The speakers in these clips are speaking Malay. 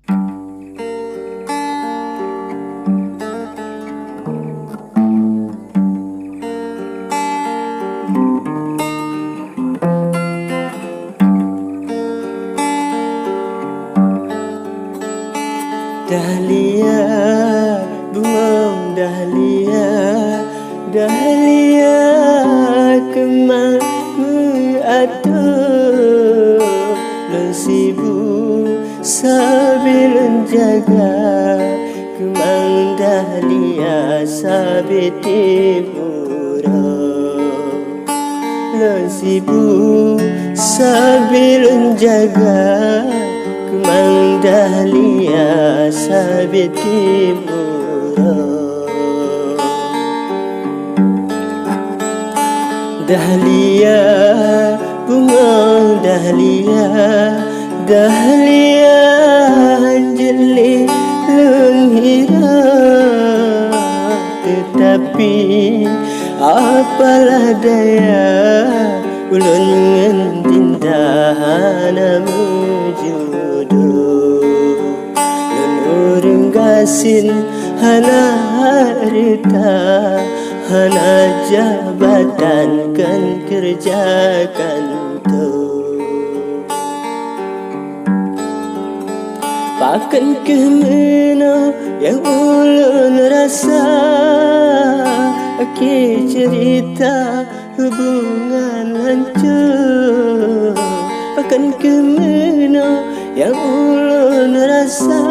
Dahlia, bunga dahlia, dahlia kemana aduh nan sibuk sambil jaga kemang dahlia sambil timurah nan sibuk sambil jaga kemang dahlia sabit timurah. Dahlia, bunga dahlia, dahlia jeli lenghira, tetapi apalah daya ulun ngendindahana mujuduh lun urang gasin hana harta hana jabatan kan kerjakan tu pakan kemana yang ulun rasa aki cerita hubungan hancur akan kemana yang ulun rasa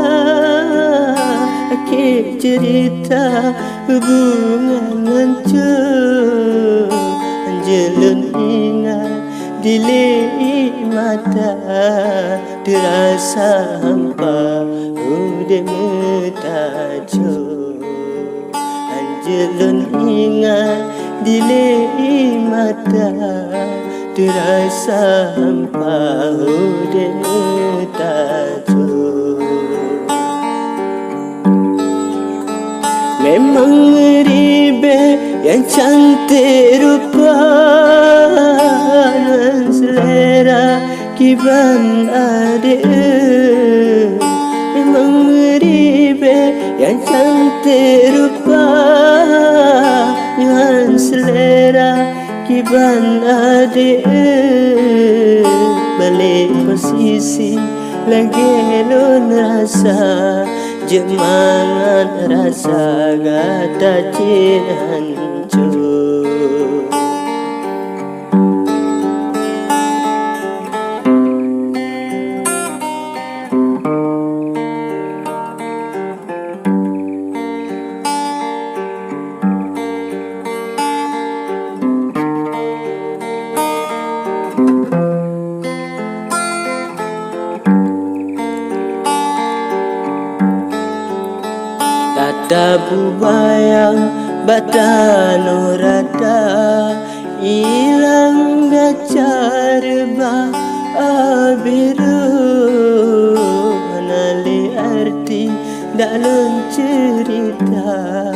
aki cerita hubungan hancur anjelun ingat dili mata terasa hampa udah metajo anjelun ingat dili mata terasa hampa udah metajo memang ribe yang cantik rupa dan selera kiban adik memang ribe yang cantik rupa dengan selera kiban adik balik posisi lagi lun rasa jemangan rasa gata cin hancur Tata bubayang batano rata ilang gacar ba abiru nali arti dalam cerita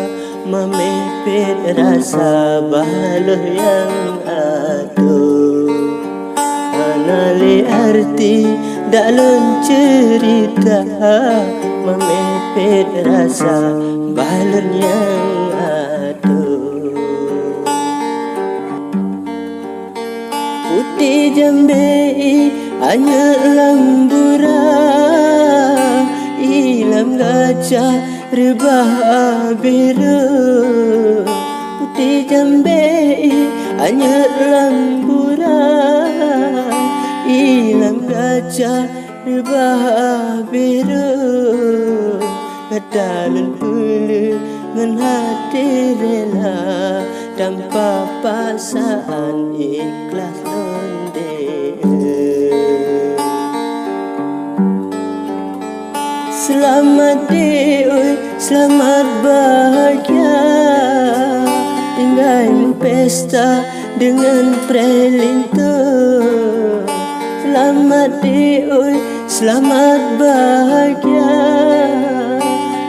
memepet rasa baluh yang aduh nali arti dalam cerita memepet rasa balon yang aduh putih jambe hanya lambura ilam gajah rebah biru putih jambe hanya lambura ilam gajah rebah biru ngedalun pulu ngan hati rela tanpa paksaan ikhlas londe selamat diuy selamat bahagia tinggal pesta dengan prelintu selamat diuy selamat bahagia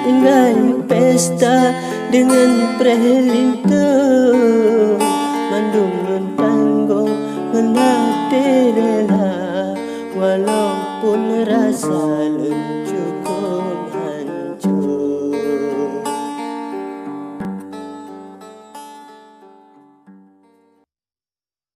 tinggal pesta dengan prelintu mandung nun tanggung menati rela walau pun rasa lencukung